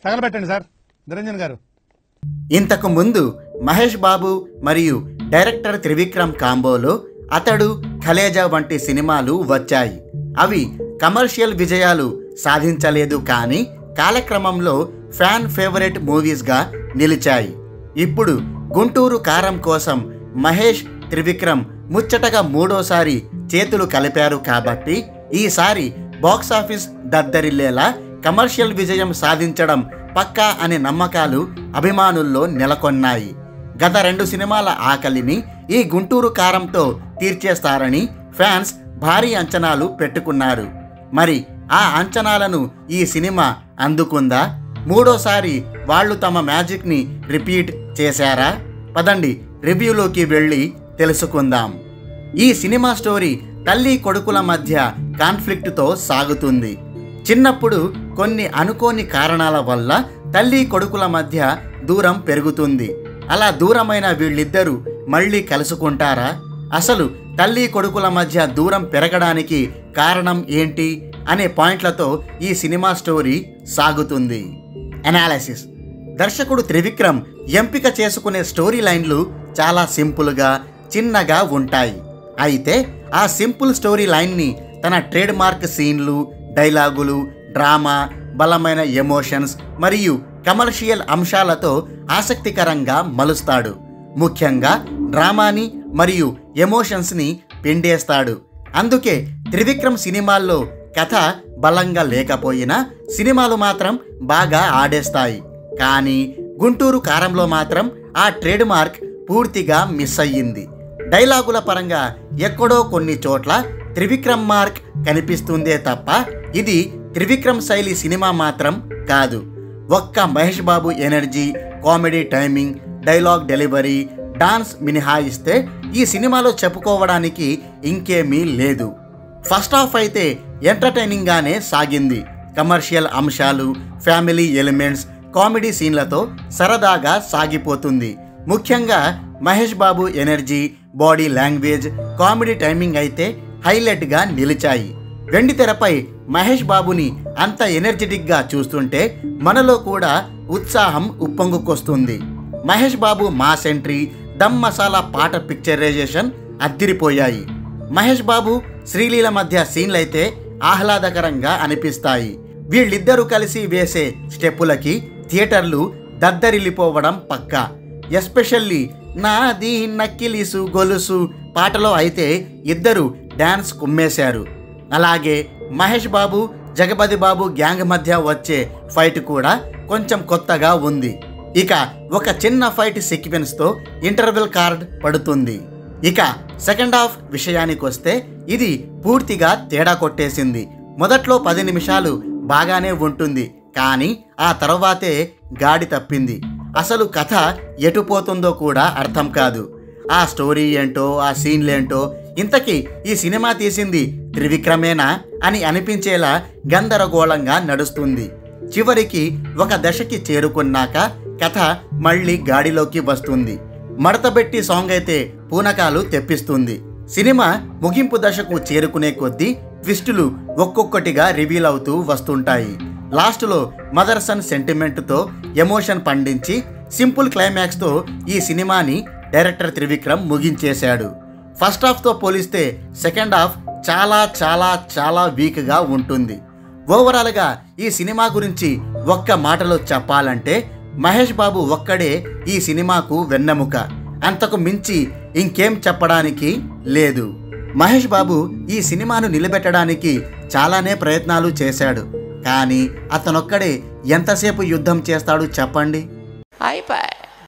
తగలబెట్టండి sir Niranjan గారు. ఇంతకు ముందు మహేష్ బాబు మరియు డైరెక్టర్ త్రివిక్రమ్ కాంబోలో అతడు, కలేజా వంటి సినిమాలు వచ్చాయి. అవి కమర్షియల్ విజయాలు సాధించలేదు, కానీ కాలక్రమంలో ఫ్యాన్ ఫేవరెట్ మూవీస్గా నిలిచాయి. ఇప్పుడు గుంటూరు కారం కోసం మహేష్, త్రివిక్రమ్ ముచ్చటగా మూడోసారి చేతులు కలిపారు కాబట్టి ఈసారి బాక్సాఫీస్ దద్దరిల్లేలా కమర్షియల్ విజయం సాధించడం పక్కా అనే నమ్మకాలు అభిమానుల్లో నెలకొన్నాయి. గత 2 సినిమాల ఆకలిని ఈ గుంటూరు కారంతో తీర్చేస్తారని ఫ్యాన్స్ భారీ అంచనాలు పెట్టుకున్నారు. మరి ఆ అంచనాలను ఈ సినిమా అందుకుందా? మూడోసారి వాళ్ళు తమ మ్యాజిక్ని రిపీట్ చేశారా? పదండి రివ్యూలోకి వెళ్ళి తెలుసుకుందాం. ఈ సినిమా స్టోరీ తల్లి కొడుకుల మధ్య కాన్ఫ్లిక్ట్తో సాగుతుంది. చిన్నప్పుడు కొన్ని అనుకోని కారణాల వల్ల తల్లి కొడుకుల మధ్య దూరం పెరుగుతుంది. అలా దూరమైన వీళ్ళిద్దరూ మళ్ళీ కలుసుకుంటారా? అసలు తల్లి కొడుకుల మధ్య దూరం పెరగడానికి కారణం ఏంటి అనే పాయింట్లతో ఈ సినిమా స్టోరీ సాగుతుంది. అనాలిసిస్. దర్శకుడు త్రివిక్రమ్ ఎంపిక చేసుకునే స్టోరీ లైన్లు చాలా సింపుల్గా, చిన్నగా ఉంటాయి. అయితే ఆ సింపుల్ స్టోరీ లైన్ని తన ట్రేడ్ మార్క్ సీన్లు, డైలాగులు, డ్రామా, బలమైన ఎమోషన్స్ మరియు కమర్షియల్ అంశాలతో ఆసక్తికరంగా మలుస్తాడు. ముఖ్యంగా డ్రామాని మరియు ఎమోషన్స్ని పిండేస్తాడు. అందుకే త్రివిక్రమ్ సినిమాల్లో కథ బలంగా లేకపోయినా సినిమాలు మాత్రం బాగా ఆడేస్తాయి. కానీ గుంటూరు కారంలో మాత్రం ఆ ట్రేడ్ మార్క్ పూర్తిగా మిస్ అయ్యింది. డైలాగుల పరంగా ఎక్కడో కొన్ని చోట్ల త్రివిక్రమ్ మార్క్ కనిపిస్తుందే తప్ప ఇది త్రివిక్రమ్ శైలి సినిమా మాత్రం కాదు. ఒక్క Mahesh Babu energy, comedy timing, dialogue delivery, dance మినహాయిస్తే ఈ సినిమాలో చెప్పుకోవడానికి ఇంకేమీ లేదు. ఫస్ట్ హాఫ్ అయితే ఎంటర్టైనింగ్గానే సాగింది. కమర్షియల్ అంశాలు, ఫ్యామిలీ ఎలిమెంట్స్, కామెడీ సీన్లతో సరదాగా సాగిపోతుంది. ముఖ్యంగా Mahesh Babu energy, body language, comedy timing అయితే హైలైట్గా నిలిచాయి. వెండితెరపై మహేష్ బాబుని అంత ఎనర్జెటిక్గా చూస్తుంటే మనలో కూడా ఉత్సాహం ఉప్పొంగుకొస్తుంది. మహేష్ బాబు మాస్ ఎంట్రీ, దమ్ మసాలా పాట పిక్చరైజేషన్ అద్దిరిపోయాయి. మహేష్ బాబు, శ్రీలీల మధ్య సీన్లైతే ఆహ్లాదకరంగా అనిపిస్తాయి. వీళ్ళిద్దరూ కలిసి వేసే స్టెప్పులకి థియేటర్లు దద్దరిల్లిపోవడం పక్కా. ఎస్పెషల్లీ నాది నక్కిలీసు గొలుసు పాటలో అయితే ఇద్దరు డ్యాన్స్ కుమ్మేశారు. అలాగే మహేష్ బాబు, జగపతి బాబు గ్యాంగ్ మధ్య వచ్చే ఫైట్ కూడా కొంచెం కొత్తగా ఉంది. ఇక ఒక చిన్న ఫైట్ సీక్వెన్స్తో ఇంటర్వెల్ కార్డ్ పడుతుంది. ఇక సెకండ్ హాఫ్ విషయానికి వస్తే ఇది పూర్తిగా తేడా కొట్టేసింది. మొదట్లో 10 నిమిషాలు బాగానే ఉంటుంది, కానీ ఆ తర్వాతే గాడి తప్పింది. అసలు కథ ఎటుపోతుందో కూడా అర్థం కాదు. ఆ స్టోరీ ఏంటో, ఆ సీన్లేంటో, ఇంతకీ ఈ సినిమా తీసింది త్రివిక్రమేనా అని అనిపించేలా గందరగోళంగా నడుస్తుంది. చివరికి ఒక దశకి చేరుకున్నాక కథ మళ్ళీ గాడిలోకి వస్తుంది. మడతబెట్టి సాంగ్ అయితే పూనకాలు తెప్పిస్తుంది. సినిమా ముగింపు దశకు చేరుకునే కొద్దీ ట్విస్టులు ఒక్కొక్కటిగా రివీల్ అవుతూ వస్తుంటాయి. లాస్ట్లో మదర్ సన్ సెంటిమెంట్తో ఎమోషన్ పండించి సింపుల్ క్లైమాక్స్తో ఈ సినిమాని డైరెక్టర్ త్రివిక్రమ్ ముగించేశాడు. ఫస్ట్ హాఫ్తో పోలిస్తే సెకండ్ హాఫ్ చాలా చాలా చాలా వీక్గా ఉంటుంది. ఓవరాల్గా ఈ సినిమా గురించి ఒక్క మాటలో చెప్పాలంటే మహేష్ బాబు ఒక్కడే ఈ సినిమాకు వెన్నెముక. అంతకు మించి ఇంకేం చెప్పడానికి లేదు. మహేష్ బాబు ఈ సినిమాను నిలబెట్టడానికి చాలానే ప్రయత్నాలు చేశాడు, కానీ అతనొక్కడే ఎంతసేపు యుద్ధం చేస్తాడు చెప్పండి. అయిపోయి